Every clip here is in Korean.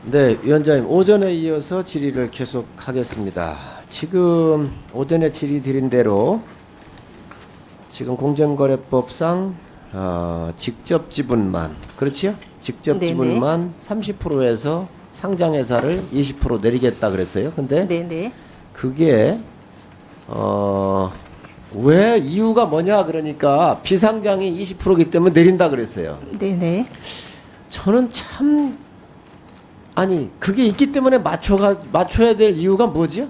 네, 위원장님 오전에 이어서 질의를 계속하겠습니다. 지금 오전에 질의 드린 대로 지금 공정거래법상 직접 지분만 그렇지요? 직접 네네. 지분만 30%에서 상장회사를 20% 내리겠다 그랬어요. 근데 네네. 그게 왜 이유가 뭐냐 그러니까 비상장이 20%이기 때문에 내린다 그랬어요. 네네. 저는 참 아니 그게 있기 때문에 맞춰야 될 이유가 뭐지요?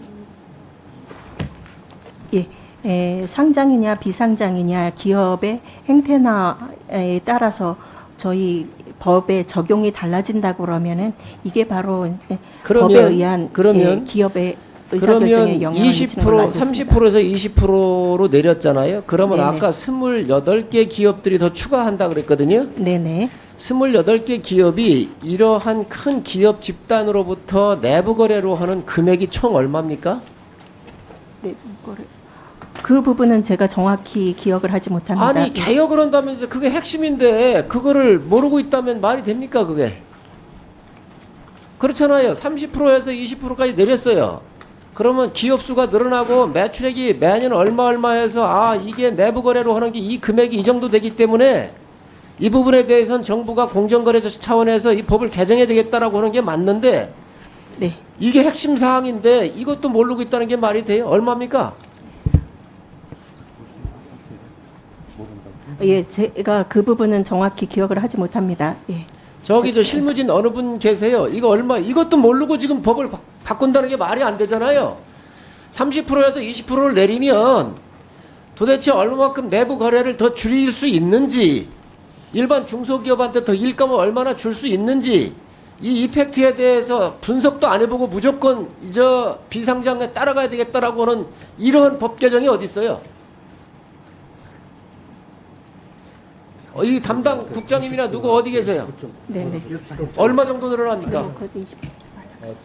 상장이냐 비상장이냐 기업의 행태나에 따라서 저희 법의 적용이 달라진다고 그러면은 이게 바로 법에 의한 기업의 의사결정에 영향을 미치는 걸로 알고 있습니다. 30%에서 20%로 내렸잖아요. 그러면 네네. 아까 28개 기업들이 더 추가한다 그랬거든요. 네네. 28개 기업이 이러한 큰 기업 집단으로부터 내부 거래로 하는 금액이 총 얼마입니까? 네, 그 부분은 제가 정확히 기억을 하지 못합니다. 아니 개혁을 한다면서 그게 핵심인데 그거를 모르고 있다면 말이 됩니까 그게? 그렇잖아요. 30%에서 20%까지 내렸어요. 그러면 기업 수가 늘어나고 매출액이 매년 얼마 해서 이게 내부 거래로 하는 게 이 금액이 이 정도 되기 때문에 이 부분에 대해서는 정부가 공정거래 차원에서 이 법을 개정해야 되겠다라고 하는 게 맞는데 네. 이게 핵심 사항인데 이것도 모르고 있다는 게 말이 돼요? 얼마입니까? 제가 그 부분은 정확히 기억을 하지 못합니다. 예. 저기 저 실무진 어느 분 계세요? 이거 얼마 이것도 모르고 지금 법을 바꾼다는 게 말이 안 되잖아요. 30%에서 20%를 내리면 도대체 얼마만큼 내부 거래를 더 줄일 수 있는지 일반 중소기업한테 더 일감을 얼마나 줄 수 있는지 이 이펙트에 대해서 분석도 안 해보고 무조건 저 비상장에 따라가야 되겠다라고 하는 이러한 법 개정이 어디 있어요? 이 담당 국장님이나 누구 어디 계세요? 네네. 얼마 정도 늘어납니까?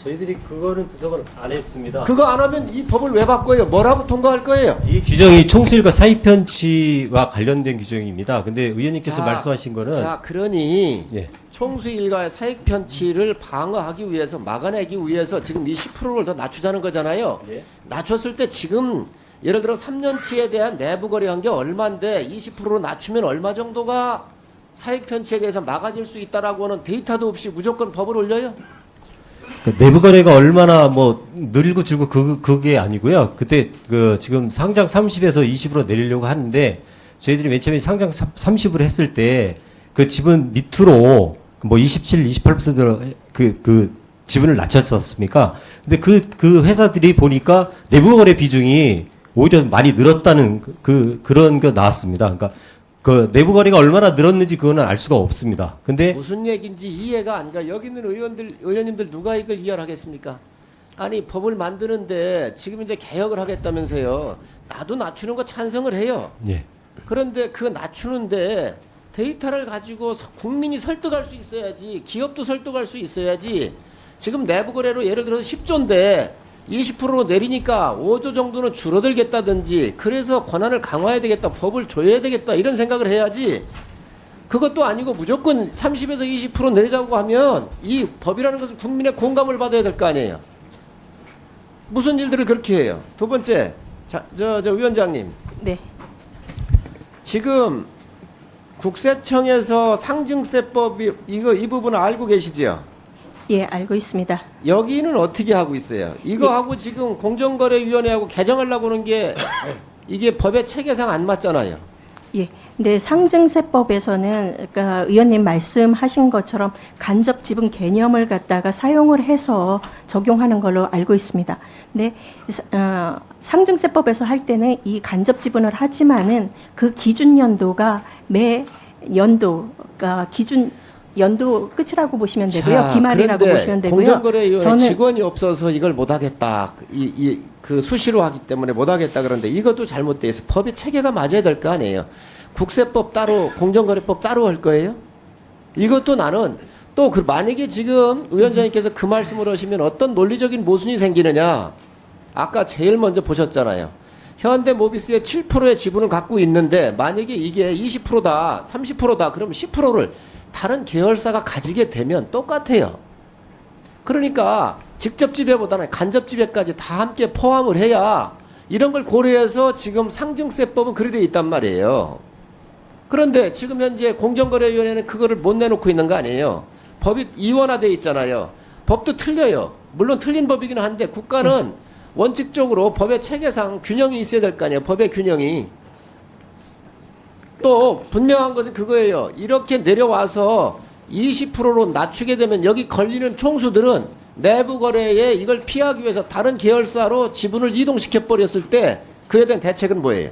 저희들이 그거는 분석을 안 했습니다. 그거 안 하면 이 법을 왜 바꿔요? 뭐라고 통과할 거예요? 이 규정이 총수일과 사익편취와 관련된 규정입니다. 근데 의원님께서 자, 말씀하신 거는 자, 그러니 예. 총수 일가의 사익 편취를 방어하기 위해서 막아내기 위해서 지금 이 10%를 더 낮추자는 거잖아요. 예. 낮췄을 때 지금 예를 들어 3년치에 대한 내부 거래한 게 얼마인데 20%로 낮추면 얼마 정도가 사익 편취에 대해서 막아질 수 있다라고 하는 데이터도 없이 무조건 법을 올려요? 그 내부 거래가 얼마나 뭐 늘고 줄고 그게 아니고요. 그때 그 지금 상장 30에서 20으로 내리려고 하는데 저희들이 맨 처음에 상장 30으로 했을 때 그 지분 밑으로 뭐 27, 28%로 그 지분을 낮췄었습니까? 근데 그 회사들이 보니까 내부 거래 비중이 오히려 많이 늘었다는 그런 거 나왔습니다. 그러니까 그 내부 거래가 얼마나 늘었는지 그거는 알 수가 없습니다. 근데 무슨 얘기인지 이해가 안 가. 여기 있는 의원님들 누가 이걸 이해를 하겠습니까? 아니 법을 만드는데 지금 이제 개혁을 하겠다면서요. 나도 낮추는 거 찬성을 해요. 예. 그런데 그 낮추는데 데이터를 가지고 국민이 설득할 수 있어야지, 기업도 설득할 수 있어야지. 지금 내부 거래로 예를 들어서 10조인데 20%로 내리니까 5조 정도는 줄어들겠다든지 그래서 권한을 강화해야 되겠다, 법을 조여야 되겠다 이런 생각을 해야지. 그것도 아니고 무조건 30에서 20% 내자고 하면 이 법이라는 것은 국민의 공감을 받아야 될 거 아니에요. 무슨 일들을 그렇게 해요? 두 번째, 저 위원장님. 네. 지금 국세청에서 상증세법이 이 부분을 알고 계시죠? 예, 알고 있습니다. 여기는 어떻게 하고 있어요? 이거 하고 지금 공정거래위원회하고 개정하려고 하는 게 이게 법의 체계상 안 맞잖아요. 예. 근데 상증세법에서는 그러니까 의원님 말씀하신 것처럼 간접 지분 개념을 갖다가 사용을 해서 적용하는 걸로 알고 있습니다. 근데 상증세법에서 할 때는 이 간접 지분을 하지만은 그 기준 연도가 매 연도가 기준 연도 끝이라고 보시면 되고요. 기말이라고 보시면 되고요. 공정거래위원회 직원이 없어서 이걸 못하겠다. 그 수시로 하기 때문에 못하겠다 그런데 이것도 잘못돼 있어. 법의 체계가 맞아야 될 거 아니에요. 국세법 따로 공정거래법 따로 할 거예요? 이것도 나는 또 만약에 지금 위원장님께서 그 말씀을 하시면 어떤 논리적인 모순이 생기느냐. 아까 제일 먼저 보셨잖아요. 현대모비스의 7%의 지분을 갖고 있는데 만약에 이게 20%다, 30%다, 그러면 10%를 다른 계열사가 가지게 되면 똑같아요. 그러니까 직접 지배보다는 간접 지배까지 다 함께 포함을 해야 이런 걸 고려해서 지금 상증세법은 그리 돼 있단 말이에요. 그런데 지금 현재 공정거래위원회는 그거를 못 내놓고 있는 거 아니에요. 법이 이원화돼 있잖아요. 법도 틀려요. 물론 틀린 법이긴 한데 국가는 원칙적으로 법의 체계상 균형이 있어야 될 거 아니에요. 법의 균형이. 또 분명한 것은 그거예요. 이렇게 내려와서 20%로 낮추게 되면 여기 걸리는 총수들은 내부 거래에 이걸 피하기 위해서 다른 계열사로 지분을 이동시켜 버렸을 때 그에 대한 대책은 뭐예요?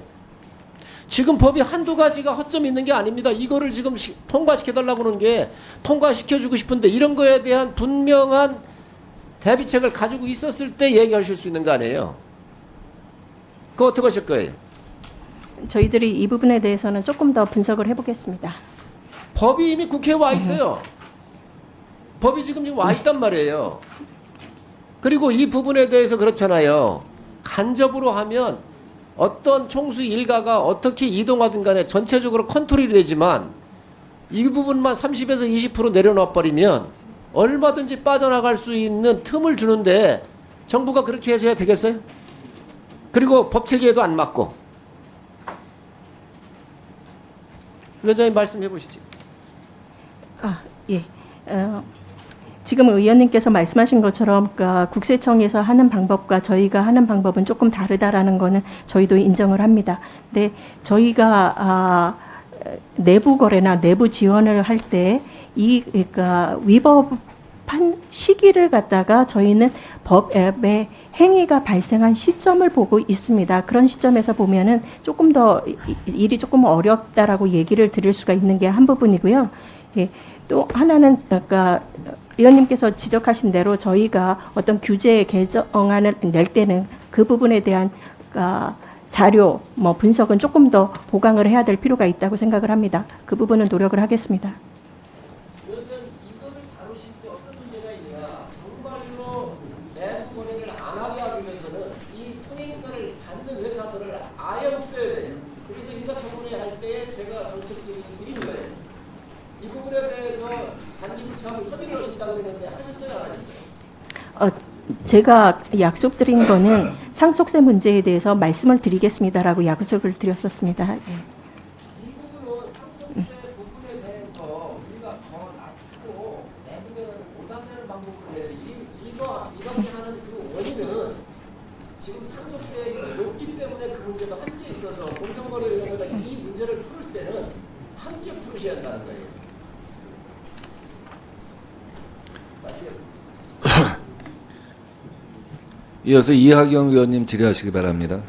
지금 법이 한두 가지가 허점이 있는 게 아닙니다. 이거를 지금 통과시켜달라고 하는 게 통과시켜주고 싶은데 이런 거에 대한 분명한 대비책을 가지고 있었을 때 얘기하실 수 있는 거 아니에요? 그거 어떻게 하실 거예요? 저희들이 이 부분에 대해서는 조금 더 분석을 해보겠습니다. 법이 이미 국회에 와 있어요. 법이 지금 와 있단 말이에요. 그리고 이 부분에 대해서 그렇잖아요. 간접으로 하면 어떤 총수 일가가 어떻게 이동하든 간에 전체적으로 컨트롤이 되지만 이 부분만 30에서 20% 내려놔 버리면 얼마든지 빠져나갈 수 있는 틈을 주는데 정부가 그렇게 해줘야 되겠어요? 그리고 법 체계에도 안 맞고. 위원장님 말씀해 보시죠. 예. 지금 의원님께서 말씀하신 것처럼 그러니까 국세청에서 하는 방법과 저희가 하는 방법은 조금 다르다라는 거는 저희도 인정을 합니다. 근데 저희가 내부 거래나 내부 지원을 할 때 그러니까 위법한 시기를 갖다가 저희는 법의 행위가 발생한 시점을 보고 있습니다. 그런 시점에서 보면은 조금 더 일이 조금 어렵다라고 얘기를 드릴 수가 있는 게 한 부분이고요. 예. 또 하나는 그러니까 의원님께서 지적하신 대로 저희가 어떤 규제 개정안을 낼 때는 그 부분에 대한 자료, 분석은 조금 더 보강을 해야 될 필요가 있다고 생각을 합니다. 그 부분은 노력을 하겠습니다. 그러면 이거를 다루실 때 어떤 문제가 있냐? 정말로 내부 거래를 안 하게 하기 위해서는 이 통행세를 받는 회사들을 아예 없애야 돼요. 그래서 인사청문회 할 때 제가 정책적인 드린 거예요. 이 부분에 대해서 단기부처하고 협의를 하신다고 그랬는데 하셨어요, 안 하셨어요? 제가 약속드린 거는 상속세 문제에 대해서 말씀을 드리겠습니다라고 약속을 드렸었습니다. 예. 이 부분은 상속세 부분에 대해서 우리가 더 낮추고 내부에는 보상되는 방법을 해야지. 이렇게 하는 그 원인은 지금 상속세가 높기 때문에 그 문제도 함께 있어서 공정거래위원회가 이 문제를 풀 때는 함께 풀으셔야 한다는 거예요. 이어서 이하경 의원님 질의하시기 바랍니다.